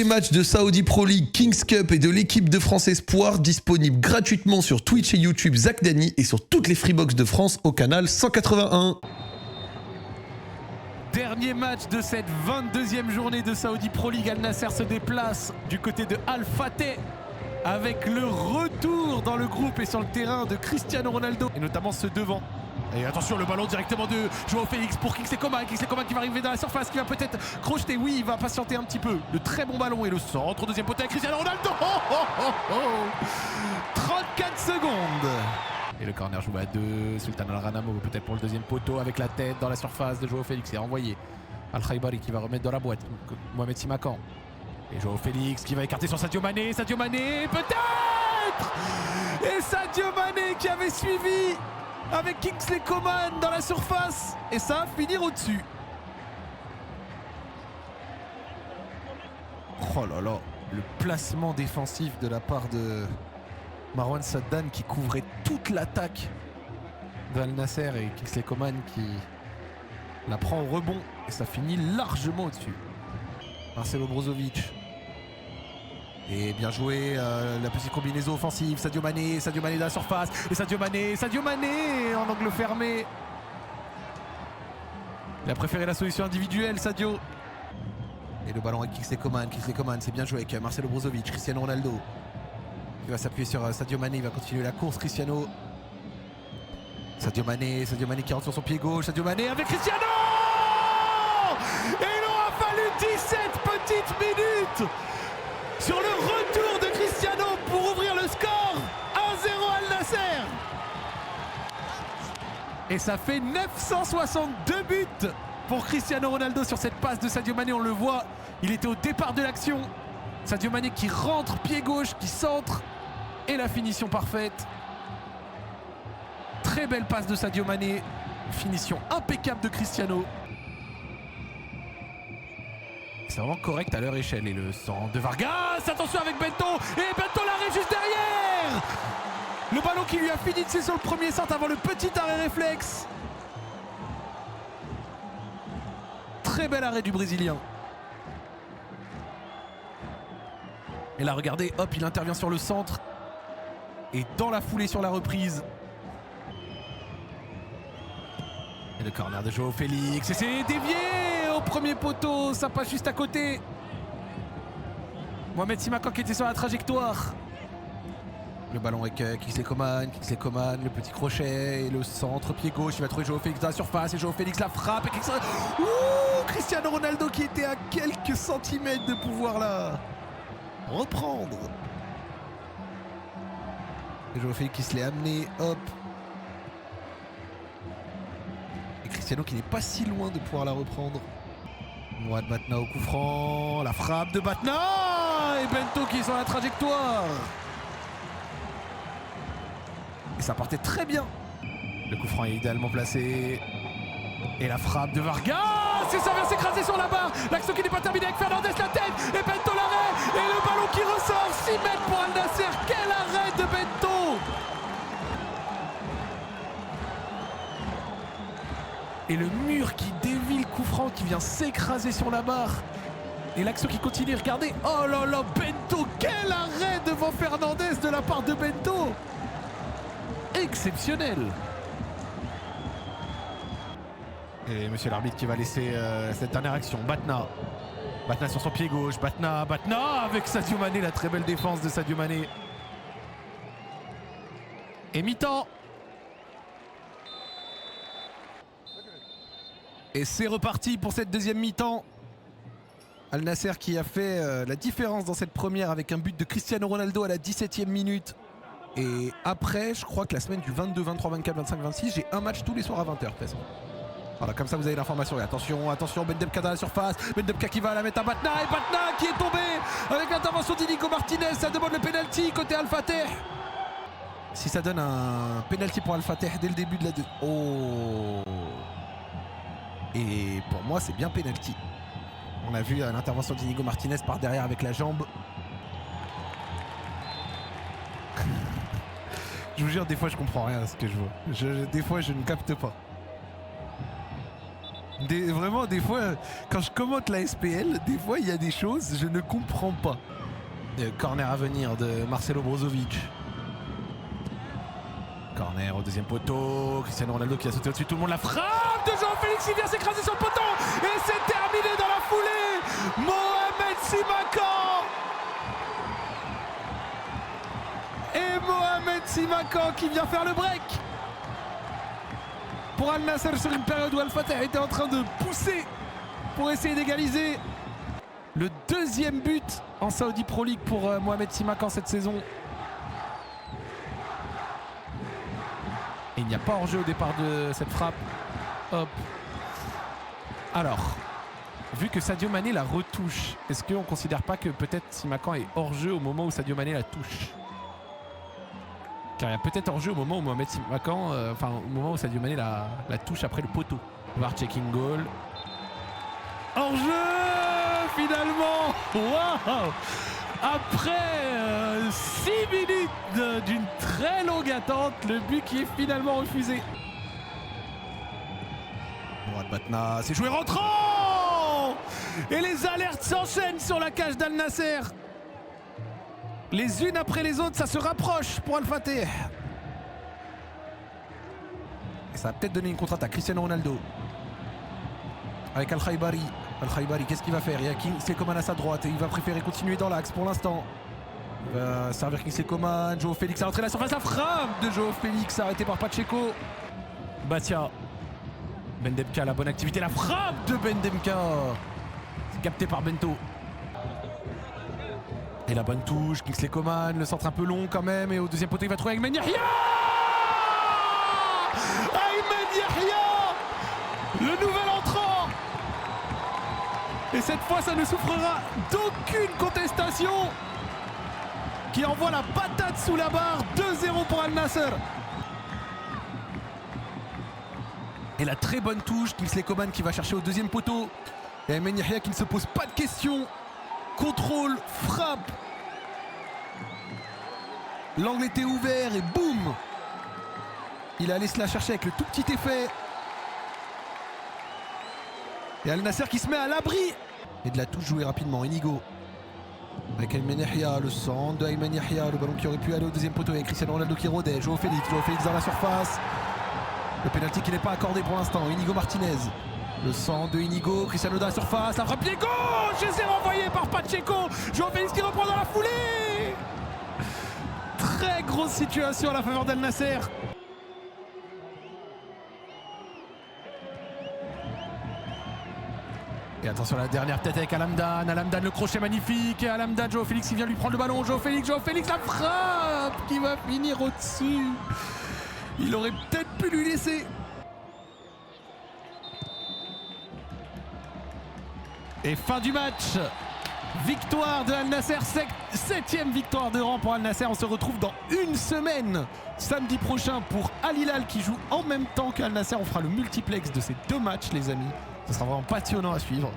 matchs de Saudi Pro League, Kings Cup et de l'équipe de France Espoir disponibles gratuitement sur Twitch et YouTube Zach Dany et sur toutes les Freebox de France au canal 181. Dernier match de cette 22e journée de Saudi Pro League. Al Nasser se déplace du côté de Al Fateh avec le retour dans le groupe et sur le terrain de Cristiano Ronaldo et notamment ceux devant. Et attention, le ballon directement de Joao Félix pour Kingsley Coman. Kingsley Coman qui va arriver dans la surface, qui va peut-être crocheter. Oui, il va patienter un petit peu. Le très bon ballon et le centre, deuxième poteau avec Cristiano Ronaldo. 34 secondes. Et le corner joué à 2. Sultan Al Ranamo peut-être pour le deuxième poteau avec la tête dans la surface de Joao Félix. Et renvoyé. Al Khaibari qui va remettre dans la boîte. Mohamed Simakan. Et Joao Félix qui va écarter sur Sadio Mané. Sadio Mané peut-être. Et Sadio Mané qui avait suivi avec Kingsley Coman dans la surface. Et ça va finir au-dessus. Oh là là. Le placement défensif de la part de Marwan Saddan qui couvrait toute l'attaque d'Al Nasser et Kingsley Coman qui la prend au rebond. Et ça finit largement au-dessus. Marcelo Brozovic. Et bien joué, la petite combinaison offensive. Sadio Mané dans la surface. Et Sadio Mané en angle fermé. Il a préféré la solution individuelle, Sadio. Et le ballon avec Kingsley Coman. Kingsley Coman, c'est bien joué avec Marcelo Brozovic. Cristiano Ronaldo. Il va s'appuyer sur Sadio Mané. Il va continuer la course, Cristiano. Sadio Mané qui rentre sur son pied gauche. Sadio Mané avec Cristiano. Et il aura fallu 17 petites minutes sur le retour de Cristiano pour ouvrir le score. 1-0 Al Nasser. Et ça fait 962 buts pour Cristiano Ronaldo sur cette passe de Sadio Mané. On le voit, il était au départ de l'action. Sadio Mané qui rentre pied gauche, qui centre. Et la finition parfaite. Très belle passe de Sadio Mané. Finition impeccable de Cristiano. C'est vraiment correct à leur échelle. Et le centre de Vargas. Attention avec Bento. Et Bento l'arrêt juste derrière. Le ballon qui lui a fini de sur le premier centre avant le petit arrêt réflexe. Très bel arrêt du Brésilien. Et là regardez, hop, il intervient sur le centre. Et dans la foulée sur la reprise. Et le corner de Joao Félix. Et c'est dévié au premier poteau. Ça passe juste à côté. Mohamed Simakan qui était sur la trajectoire. Le ballon avec Kingsley Coman, le petit crochet et le centre pied gauche. Il va trouver Joao Félix dans la surface et Joao Félix la frappe. Et Cristiano Ronaldo qui était à quelques centimètres de pouvoir là reprendre. Et Joao Félix qui se l'est amené, hop. Et Cristiano qui n'est pas si loin de pouvoir la reprendre. Mouad Batna au coup franc, la frappe de Batna et Bento qui est sur la trajectoire. Et ça partait très bien. Le coup franc est idéalement placé. Et la frappe de Vargas. Et ça vient s'écraser sur la barre. L'action qui n'est pas terminée avec Fernandez la tête. Et Bento l'arrêt. Et le ballon qui ressort. 6 mètres pour Al Nasser. Quel arrêt de Bento. Et le mur qui dévie le coup franc qui vient s'écraser sur la barre. Et l'action qui continue. Regardez. Oh là là, Bento. Quel arrêt devant Fernandez de la part de Bento. Exceptionnel. Et monsieur l'arbitre qui va laisser cette dernière action. Batna sur son pied gauche. Batna avec Sadio Mané. La très belle défense de Sadio Mané. Et mi-temps. Et c'est reparti pour cette deuxième mi-temps. Al Nasser qui a fait la différence dans cette première avec un but de Cristiano Ronaldo à la 17e minute. Et après, je crois que la semaine du 22, 23, 24, 25, 26, j'ai un match tous les soirs à 20h. Voilà, comme ça vous avez l'information. Et attention, Bendebka dans la surface. Bendebka qui va la mettre à Batna. Et Batna qui est tombé avec l'intervention d'Inigo Martinez. Ça demande le penalty côté Al Fateh. Si ça donne un penalty pour Al Fateh dès le début de la... Oh. Et pour moi, c'est bien penalty. On a vu l'intervention d'Inigo Martinez par derrière avec la jambe. Je vous jure, des fois, je comprends rien à ce que je vois. Des fois, je ne capte pas. Vraiment, des fois, quand je commente la SPL, des fois, il y a des choses, je ne comprends pas. Corner à venir de Marcelo Brozovic. Corner au deuxième poteau. Cristiano Ronaldo qui a sauté au-dessus. Tout le monde la frappe de Jean-Félix. Il vient s'écraser sur le poteau. Et c'est terminé dans la foulée. Mohamed Simakan. Et Mohamed Simakan qui vient faire le break. Pour Al Nassr sur une période où Al Fateh était en train de pousser pour essayer d'égaliser. Le deuxième but en Saudi Pro League pour Mohamed Simakan cette saison. Et il n'y a pas hors-jeu au départ de cette frappe. Hop. Alors, vu que Sadio Mané la retouche, est-ce qu'on ne considère pas que peut-être Simakan est hors-jeu au moment où Sadio Mané la touche? Car il y a peut-être hors-jeu au moment où Mohamed Simakan, au moment où Sadio Mané la touche après le poteau. VAR checking goal. Hors-jeu finalement. Waouh. Après 6 minutes d'une très longue attente, le but qui est finalement refusé. Mourad Batna, c'est joué rentrant. Et les alertes s'enchaînent sur la cage d'Al Nassr. Les unes après les autres, ça se rapproche pour Al Fateh. Et ça va peut-être donner une contre-attaque. Cristiano Ronaldo. Avec Al Khaibari. Al Khaibari, qu'est-ce qu'il va faire? Il y a Kingsley Coman à sa droite et il va préférer continuer dans l'axe pour l'instant. Il va servir Kingsley Coman. Joao Félix à l'entrée de la surface. La frappe de Joao Félix arrêtée par Pacheco. Batia. Bendemka, la bonne activité. La frappe de Bendemka. C'est capté par Bento. Et la bonne touche. Kingsley Coman. Le centre un peu long quand même. Et au deuxième poteau, il va trouver Aymen Yahya. Aymen Yahya. Le nouvel entrant. Et cette fois, ça ne souffrira d'aucune contestation. Qui envoie la patate sous la barre. 2-0 pour Al Nassr. Et la très bonne touche. Kingsley Coman qui va chercher au deuxième poteau. Et Aymen Yahya qui ne se pose pas de questions. Contrôle, frappe. L'angle était ouvert et boum. Il allait se la chercher avec le tout petit effet. Et Al Nassr qui se met à l'abri. Et de la touche jouée rapidement. Inigo. Avec Aymen Yahya, le centre de Aymen Yahya. Le ballon qui aurait pu aller au deuxième poteau avec Cristiano Ronaldo qui rôdait. Joao Félix dans la surface. Le pénalty qui n'est pas accordé pour l'instant. Inigo Martinez. Le centre de Inigo. Cristiano dans la surface. La frappe pied gauche. Et c'est renvoyé par Pacheco. Joao Félix qui reprend dans la foulée. Très grosse situation à la faveur d'Al Nassr. Et attention à la dernière tête avec Alamdan. Alamdan, le crochet magnifique. Et Alamdan, Joao Félix qui vient lui prendre le ballon. Joao Félix, la frappe qui va finir au-dessus. Il aurait peut-être pu lui laisser. Et fin du match. Victoire de Al Nassr, 7e victoire de rang pour Al Nassr. On se retrouve dans une semaine, samedi prochain, pour Al Hilal qui joue en même temps qu'Al Nassr. On fera le multiplex de ces deux matchs, les amis. Ce sera vraiment passionnant à suivre.